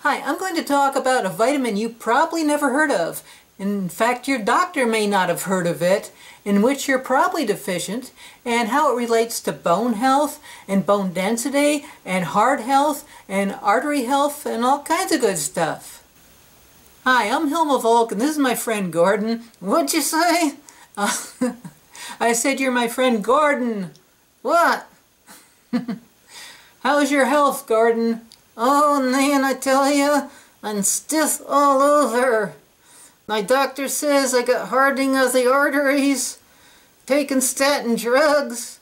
Hi, I'm going to talk about a vitamin you probably never heard of. In fact, your doctor may not have heard of it, in which you're probably deficient, and how it relates to bone health and bone density and heart health and artery health and all kinds of good stuff. Hi, I'm Hilma Volk, and this is my friend Gordon. What'd you say? I said you're my friend Gordon. What? How's your health, Gordon? Oh man, I tell you, I'm stiff all over. My doctor says I got hardening of the arteries, taking statin drugs,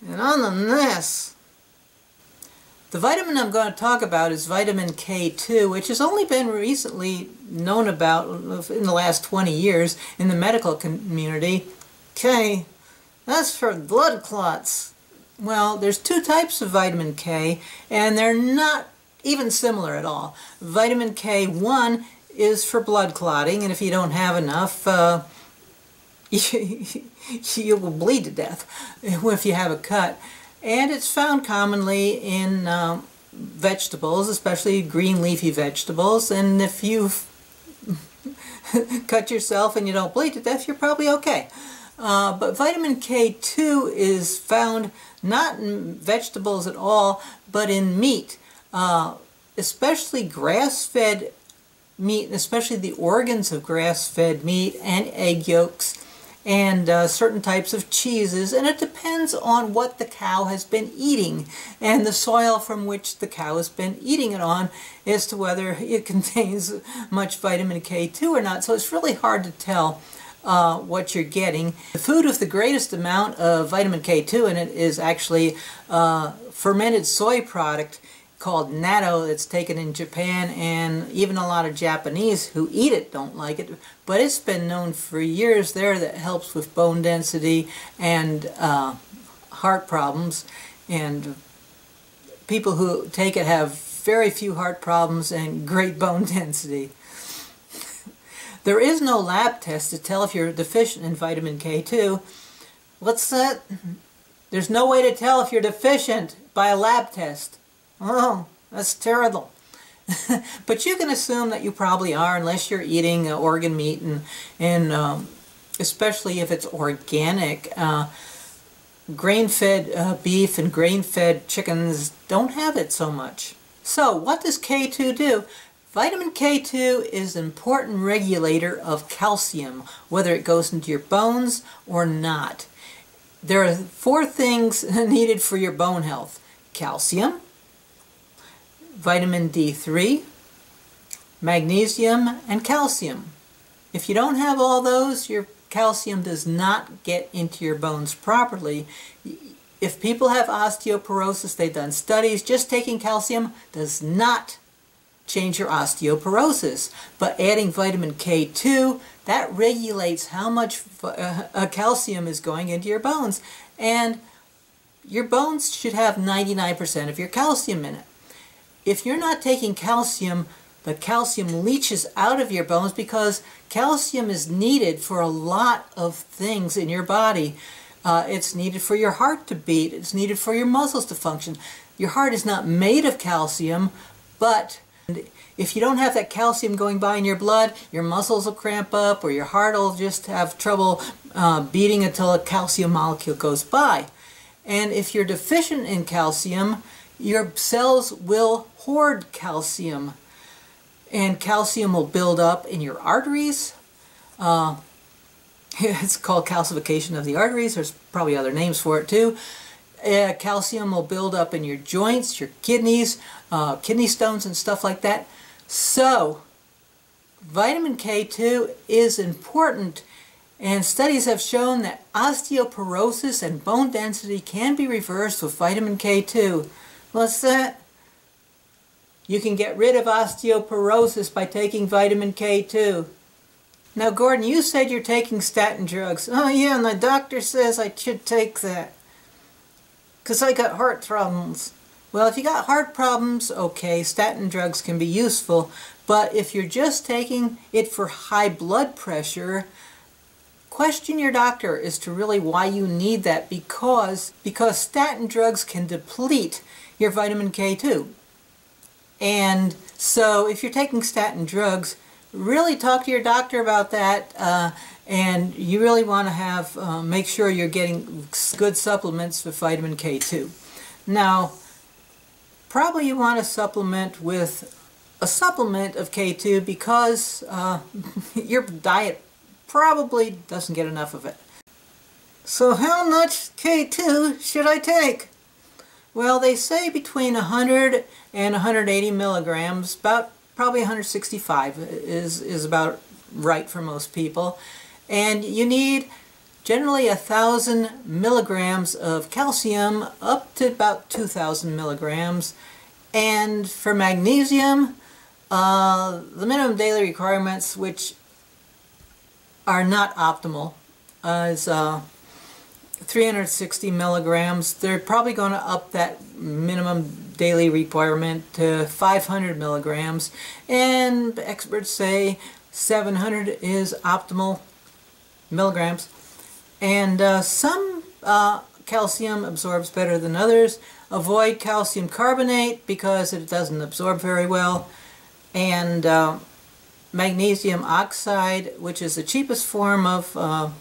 and I'm a mess. The vitamin I'm going to talk about is vitamin K2, which has only been recently known about in the last 20 years in the medical community. K, that's for blood clots. Well, there's two types of vitamin K, and they're not even similar at all. Vitamin K1 is for blood clotting, and if you don't have enough, you will bleed to death if you have a cut. And it's found commonly in vegetables, especially green leafy vegetables, and if you cut yourself and you don't bleed to death, you're probably okay. But vitamin K2 is found not in vegetables at all, but in meat, especially grass-fed meat, and especially the organs of grass-fed meat and egg yolks and certain types of cheeses, and it depends on what the cow has been eating and the soil from which the cow has been eating it on as to whether it contains much vitamin K2 or not. So it's really hard to tell what you're getting. The food with the greatest amount of vitamin K2 in it is actually fermented soy product called natto that's taken in Japan, and even a lot of Japanese who eat it don't like it, but it's been known for years there that it helps with bone density and heart problems, and people who take it have very few heart problems and great bone density. There is no lab test to tell if you're deficient in vitamin K2. What's that? There's no way to tell if you're deficient by a lab test. Oh, that's terrible. But you can assume that you probably are, unless you're eating organ meat, and especially if it's organic. Grain-fed beef and grain-fed chickens don't have it so much. So what does K2 do? Vitamin K2 is an important regulator of calcium, whether it goes into your bones or not. There are 4 things needed for your bone health: calcium, vitamin D3, magnesium, and calcium. If you don't have all those, your calcium does not get into your bones properly. If people have osteoporosis, they've done studies, just taking calcium does not change your osteoporosis. But adding vitamin K2, that regulates how much calcium is going into your bones. And your bones should have 99% of your calcium in it. If you're not taking calcium, the calcium leaches out of your bones, because calcium is needed for a lot of things in your body. It's needed for your heart to beat. It's needed for your muscles to function. Your heart is not made of calcium, but if you don't have that calcium going by in your blood, your muscles will cramp up, or your heart will just have trouble beating until a calcium molecule goes by. And if you're deficient in calcium, your cells will hoard calcium, and calcium will build up in your arteries. It's called calcification of the arteries. There's probably other names for it too. Calcium will build up in your joints, your kidneys, kidney stones and stuff like that. So vitamin K2 is important, and studies have shown that osteoporosis and bone density can be reversed with vitamin K2. What's that? You can get rid of osteoporosis by taking vitamin K2. Now, Gordon, you said you're taking statin drugs. Oh yeah, and the doctor says I should take that, 'cause I got heart problems. Well, if you got heart problems, okay, statin drugs can be useful, but if you're just taking it for high blood pressure, question your doctor as to really why you need that, because statin drugs can deplete your vitamin K2. And so if you're taking statin drugs, really talk to your doctor about that, and you really want to have make sure you're getting good supplements with vitamin K2. Now, probably you want to supplement with a supplement of K2 because your diet probably doesn't get enough of it. So how much K2 should I take? Well, they say between 100 and 180 milligrams, probably 165 is about right for most people. And you need generally 1,000 milligrams of calcium up to about 2,000 milligrams. And for magnesium, the minimum daily requirements, which are not optimal, is 360 milligrams. They're probably going to up that minimum daily requirement to 500 milligrams, and experts say 700 is optimal milligrams. And some calcium absorbs better than others. Avoid calcium carbonate because it doesn't absorb very well, and magnesium oxide, which is the cheapest form of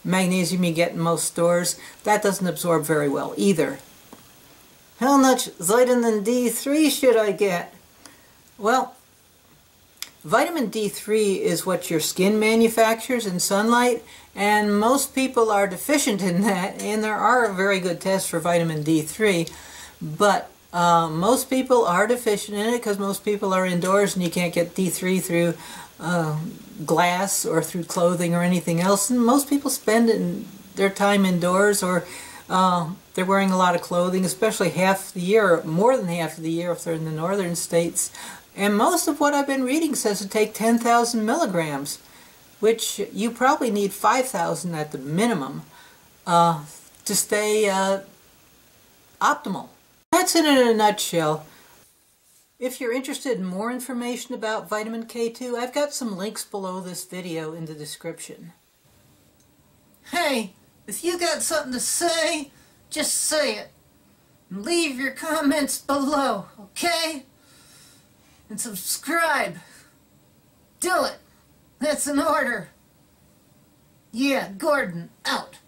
magnesium you get in most stores, that doesn't absorb very well either. How much vitamin D3 should I get? Well, vitamin D3 is what your skin manufactures in sunlight, and most people are deficient in that, and there are very good tests for vitamin D3, but most people are deficient in it because most people are indoors and you can't get D3 through glass or through clothing or anything else, and most people spend their time indoors, or they're wearing a lot of clothing, especially half the year, or more than half of the year if they're in the northern states. And most of what I've been reading says to take 10,000 milligrams, which you probably need 5,000 at the minimum to stay optimal. That's it in a nutshell. If you're interested in more information about vitamin K2, I've got some links below this video in the description. Hey, if you got something to say, just say it. And leave your comments below, okay? And subscribe. Do it. That's an order. Yeah, Gordon, out.